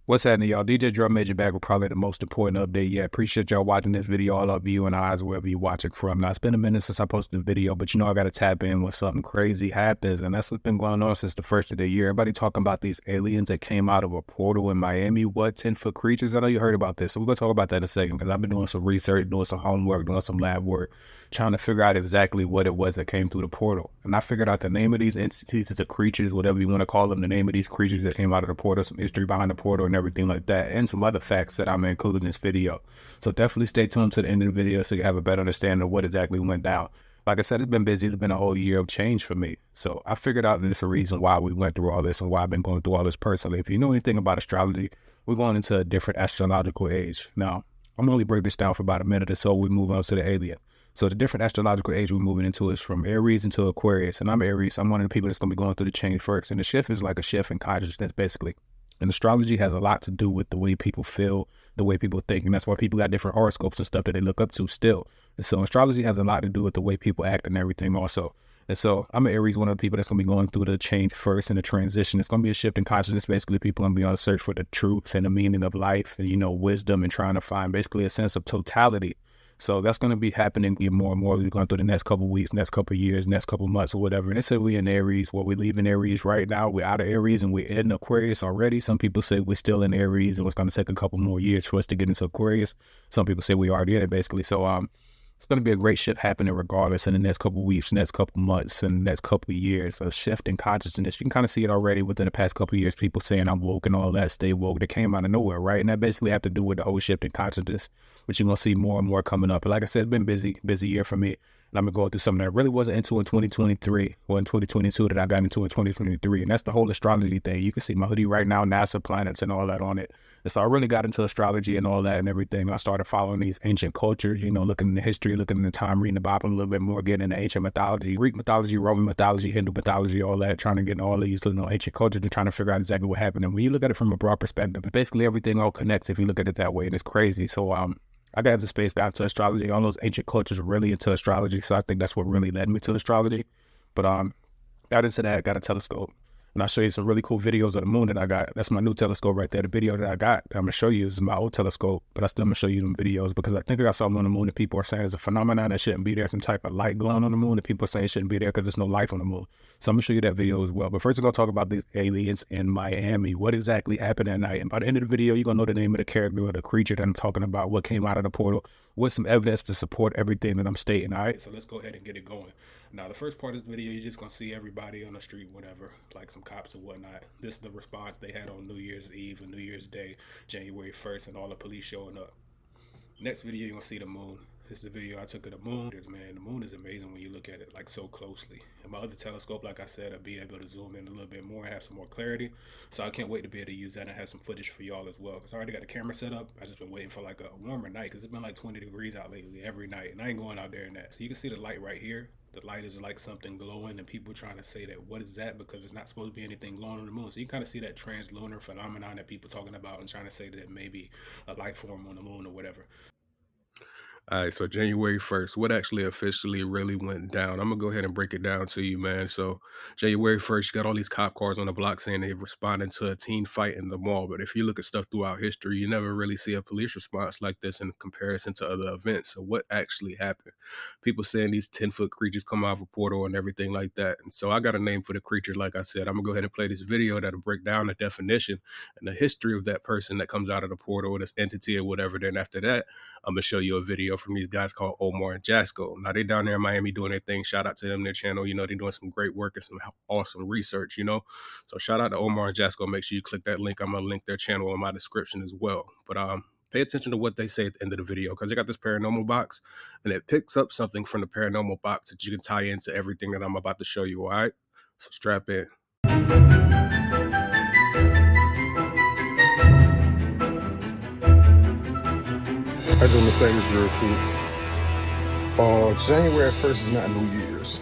What's happening, y'all? DJ Drum Major back with probably the most important update yet. Appreciate y'all watching this video, all our viewing eyes, wherever you're watching from. Now, it's been a minute since I posted a video, but you know I got to tap in when something crazy happens, and that's what's been going on since the first of the year. Everybody talking about these aliens that came out of a portal in Miami. What, 10-foot creatures? I know you heard about this, so we're going to talk about that in a second, because I've been doing some research, doing some homework, doing some lab work, trying to figure out exactly what it was that came through the portal. And I figured out the name of these entities, the creatures, whatever you want to call them, the name of these creatures that came out of the portal, some history behind the portal and everything like that, and some other facts that I'm including in this video. So definitely stay tuned to the end of the video so you have a better understanding of what exactly went down. Like I said, it's been busy. It's been a whole year of change for me. So I figured out that there's a reason why we went through all this and why I've been going through all this personally. If you know anything about astrology, we're going into a different astrological age. Now, I'm going to only break this down for about a minute or so. We move on to the alien. So the different astrological age we're moving into is from Aries into Aquarius. And I'm Aries. I'm one of the people that's going to be going through the change first. And the shift is like a shift in consciousness, basically. And astrology has a lot to do with the way people feel, the way people think. And that's why people got different horoscopes and stuff that they look up to still. And so astrology has a lot to do with the way people act and everything also. And so I'm an Aries, one of the people that's going to be going through the change first and the transition. It's going to be a shift in consciousness. Basically, people are going to be on the search for the truth and the meaning of life and, wisdom and trying to find basically a sense of totality. So that's going to be happening more and more as we're going through the next couple of weeks, next couple of years, next couple of months or whatever. And they said we're in Aries. Well, we leave in Aries right now. We're out of Aries and we're in Aquarius already. Some people say we're still in Aries and it's going to take a couple more years for us to get into Aquarius. Some people say we already in it, basically. So it's going to be a great shift happening regardless in the next couple of weeks, next couple of months, and next couple of years. A shift in consciousness. You can kind of see it already within the past couple of years. People saying I'm woke and all that, stay woke. That came out of nowhere, right? And that basically have to do with the whole shift in consciousness, which you're going to see more and more coming up. But like I said, it's been busy year for me. And I've been going through something that I really wasn't into in 2023 or in 2022 that I got into in 2023. And that's the whole astrology thing. You can see my hoodie right now, NASA planets and all that on it. And so I really got into astrology and all that and everything. I started following these ancient cultures, looking into history, looking into time, reading the Bible a little bit more, getting into ancient mythology, Greek mythology, Roman mythology, Hindu mythology, all that, trying to get into all these ancient cultures and trying to figure out exactly what happened. And when you look at it from a broad perspective, basically everything all connects if you look at it that way. And it's crazy. So I got into space, got into astrology. All those ancient cultures are really into astrology. So I think that's what really led me to astrology. But got into that, got a telescope. And I'll show you some really cool videos of the moon that I got. That's my new telescope right there. The video that I got, I'm going to show you is my old telescope, but I still going to show you them videos because I think I got something on the moon that people are saying is a phenomenon that shouldn't be there. Some type of light glowing on the moon that people are saying it shouldn't be there because there's no life on the moon. So I'm going to show you that video as well. But first, we're going to talk about these aliens in Miami. What exactly happened at night? And by the end of the video, you're going to know the name of the character or the creature that I'm talking about, what came out of the portal, with some evidence to support everything that I'm stating. All right, so let's go ahead and get it going. Now, the first part of the video, you're just going to see everybody on the street, whatever, like some cops and whatnot. This is the response they had on New Year's Eve and New Year's Day, January 1st, and all the police showing up. Next video, you're going to see the moon. This is the video I took of the moon. Man, the moon is amazing when you look at it like so closely. And my other telescope, like I said, I'll be able to zoom in a little bit more and have some more clarity. So I can't wait to be able to use that and have some footage for y'all as well. Because I already got the camera set up. I just been waiting for like a warmer night because it's been like 20 degrees out lately every night. And I ain't going out there in that. So you can see the light right here. The light is like something glowing and people trying to say that what is that because it's not supposed to be anything glowing on the moon. So you kind of see that translunar phenomenon that people talking about and trying to say that it may be a life form on the moon or whatever. All right, so January 1st, what actually officially really went down? I'm going to go ahead and break it down to you, man. So January 1st, you got all these cop cars on the block saying they responding to a teen fight in the mall. But if you look at stuff throughout history, you never really see a police response like this in comparison to other events. So what actually happened? People saying these 10-foot creatures come out of a portal and everything like that. And so I got a name for the creatures, like I said. I'm going to go ahead and play this video that'll break down the definition and the history of that person that comes out of the portal or this entity or whatever. Then after that, I'm going to show you a video from these guys called Omar and Jasco. Now, they down there in Miami doing their thing. Shout out to them, their channel. They're doing some great work and some awesome research, So shout out to Omar and Jasco. Make sure you click that link. I'm going to link their channel in my description as well. But pay attention to what they say at the end of the video because they got this paranormal box and it picks up something from the paranormal box that you can tie into everything that I'm about to show you, all right? So strap in. I just want to say this real quick. January 1st is not New Year's.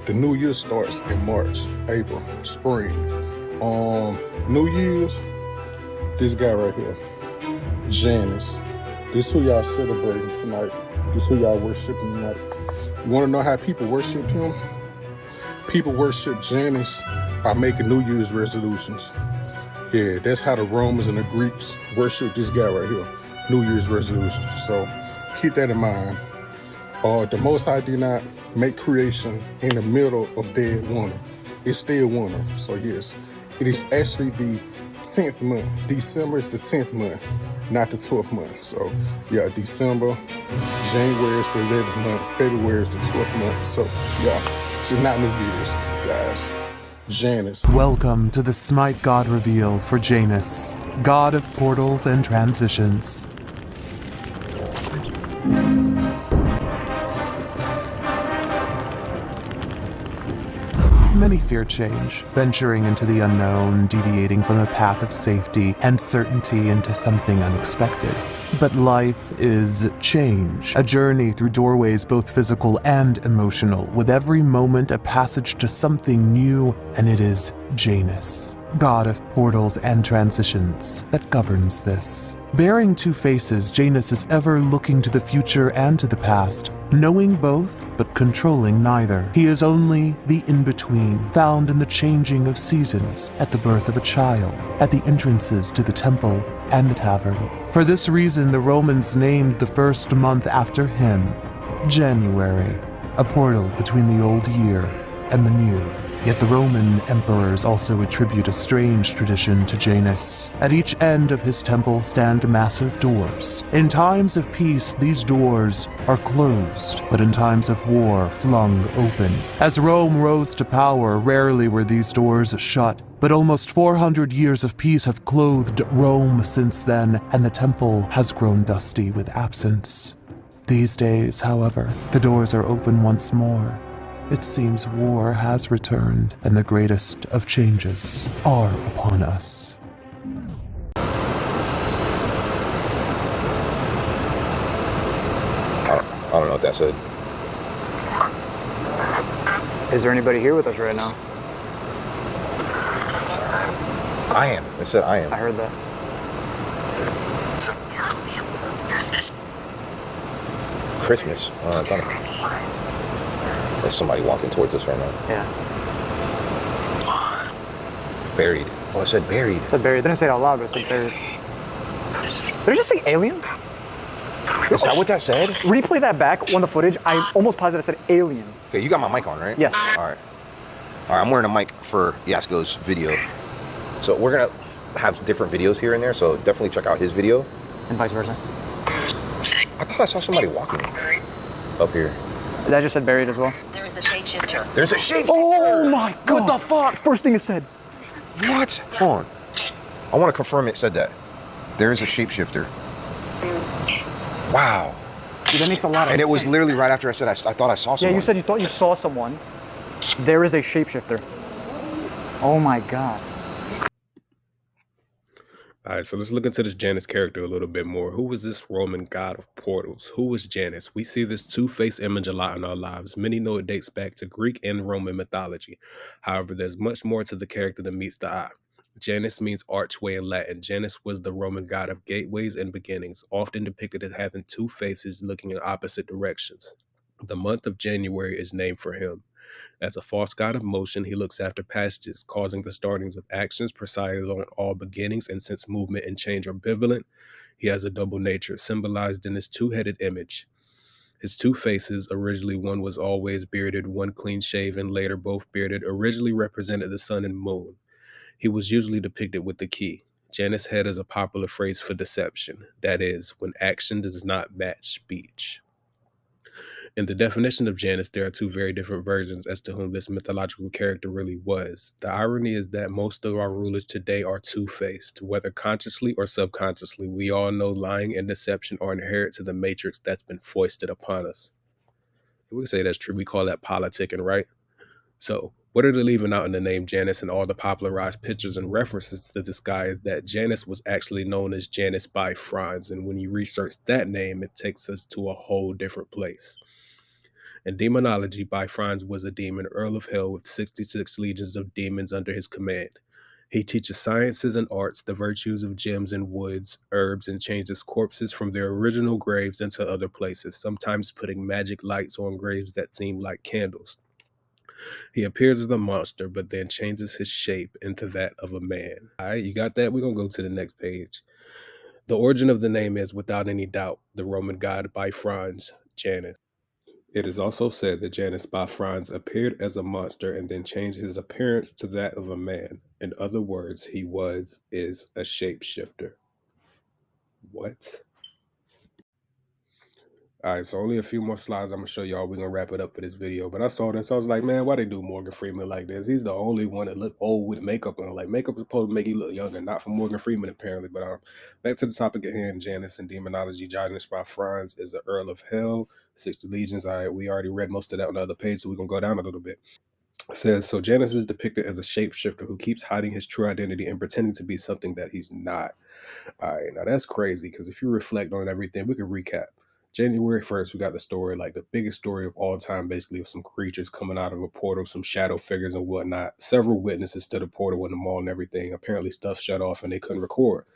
The New Year starts in March, April, spring. New Year's, this guy right here, Janice. This who y'all celebrating tonight. This who y'all worshiping tonight. You want to know how people worship him? People worship Janice by making New Year's resolutions. Yeah, that's how the Romans and the Greeks worship this guy right here. New Year's resolution. So keep that in mind. The Most High did not make creation in the middle of dead winter. It's still winter. So yes, it is actually the 10th month. December is the 10th month, not the 12th month. So yeah, December, January is the 11th month, February is the 12th month. So yeah, it's not New Year's, guys. Janus. Welcome to the Smite God reveal for Janus, god of portals and transitions. Many fear change, venturing into the unknown, deviating from a path of safety and certainty into something unexpected. But life is change, a journey through doorways both physical and emotional, with every moment a passage to something new, and it is Janus, god of portals and transitions, that governs this. Bearing two faces, Janus is ever looking to the future and to the past, knowing both, but controlling neither. He is only the in-between, found in the changing of seasons, at the birth of a child, at the entrances to the temple and the tavern. For this reason, the Romans named the first month after him, January, a portal between the old year and the new. Yet the Roman emperors also attribute a strange tradition to Janus. At each end of his temple stand massive doors. In times of peace, these doors are closed, but in times of war, flung open. As Rome rose to power, rarely were these doors shut, but almost 400 years of peace have clothed Rome since then, and the temple has grown dusty with absence. These days, however, the doors are open once more. It seems war has returned, and the greatest of changes are upon us. I don't know what that said. Is there anybody here with us right now? I am. It said I am. I heard that. Christmas. I thought there's somebody walking towards us right now. Yeah. Buried. Oh, it said buried. It said buried. It didn't say it out loud, but it said buried. Did it just say alien? Is that what that said? Replay that back on the footage. I almost positive it said alien. Okay, you got my mic on, right? Yes. All right. All right, I'm wearing a mic for Yasko's video. So we're going to have different videos here and there, so definitely check out his video. And vice versa. I thought I saw somebody walking up here. That just said buried as well. There is a shapeshifter. There's a shapeshifter! Oh my god! What the fuck? First thing it said. What? Hold on. I want to confirm it said that. There is a shapeshifter. Wow. Dude, that makes a lot of sense. And it was literally right after I said I thought I saw someone. Yeah, you said you thought you saw someone. There is a shapeshifter. Oh my god. All right, so let's look into this Janus character a little bit more. Who was this Roman god of portals? Who was Janus? We see this two-faced image a lot in our lives. Many know it dates back to Greek and Roman mythology. However, there's much more to the character than meets the eye. Janus means archway in Latin. Janus was the Roman god of gateways and beginnings, often depicted as having two faces looking in opposite directions. The month of January is named for him. As a false god of motion, he looks after passages, causing the startings of actions, presiding on all beginnings, and since movement and change are ambivalent, he has a double nature, symbolized in his two-headed image. His two faces, originally one was always bearded, one clean-shaven, later both bearded, originally represented the sun and moon. He was usually depicted with the key. Janus' head is a popular phrase for deception, that is, when action does not match speech. In the definition of Janus, there are two very different versions as to whom this mythological character really was. The irony is that most of our rulers today are two-faced, whether consciously or subconsciously. We all know lying and deception are inherent to the matrix that's been foisted upon us. We can say that's true. We call that politicking, right? So, what are they leaving out in the name Janus and all the popularized pictures and references to this guy is that Janus was actually known as Janus by Franz, and when you research that name, it takes us to a whole different place. In demonology, Bifrons was a demon, Earl of Hell, with 66 legions of demons under his command. He teaches sciences and arts, the virtues of gems and woods, herbs, and changes corpses from their original graves into other places, sometimes putting magic lights on graves that seem like candles. He appears as a monster, but then changes his shape into that of a man. All right, you got that? We're going to go to the next page. The origin of the name is, without any doubt, the Roman god by Franz, Janus. It is also said that Janus by Franz appeared as a monster and then changed his appearance to that of a man. In other words, he is a shapeshifter. What? All right, so only a few more slides I'm gonna show y'all. We're gonna wrap it up for this video. But I saw this, I was like, man, why they do Morgan Freeman like this? He's the only one that look old with makeup on. Like, makeup is supposed to make you look younger, not for Morgan Freeman apparently. But back to the topic at hand. Janus and demonology. Janus by Franz is the Earl of Hell, 60 legions. All right, we already read most of that on the other page, so we're gonna go down a little bit. It says, so Janus is depicted as a shapeshifter who keeps hiding his true identity and pretending to be something that he's not. All right, now that's crazy, because if you reflect on everything, we can recap. January 1st, we got the story, like the biggest story of all time, basically, of some creatures coming out of a portal, some shadow figures and whatnot. Several witnesses to the portal in the mall and everything. Apparently stuff shut off and they couldn't record.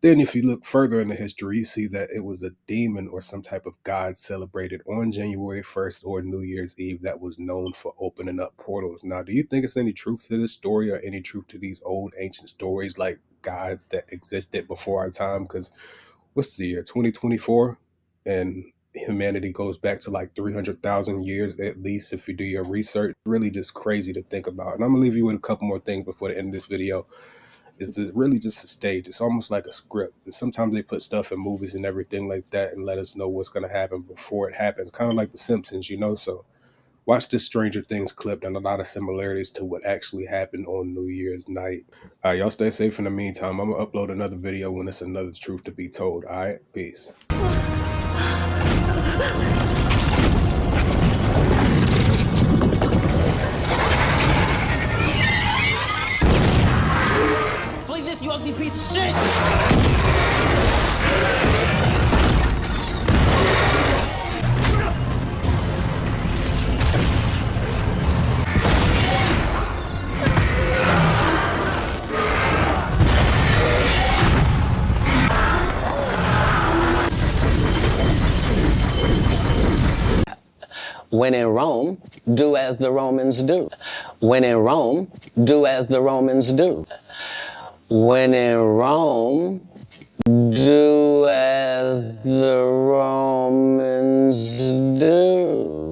Then if you look further in the history, you see that it was a demon or some type of god celebrated on January 1st or New Year's Eve that was known for opening up portals. Now, do you think it's any truth to this story or any truth to these old ancient stories, like gods that existed before our time? Because what's the year, 2024? And humanity goes back to like 300,000 years at least if you do your research. Really just crazy to think about. And I'm gonna leave you with a couple more things before the end of this video. Is this really just a stage? It's almost like a script. And sometimes they put stuff in movies and everything like that and let us know what's going to happen before it happens. Kind of like The Simpsons, you know? So watch this Stranger Things clip and a lot of similarities to what actually happened on New Year's night. All right, y'all stay safe in the meantime. I'm going to upload another video when it's another truth to be told. All right, peace. This, you ugly piece of shit! When in Rome, do as the Romans do. When in Rome, do as the Romans do. When in Rome, do as the Romans do.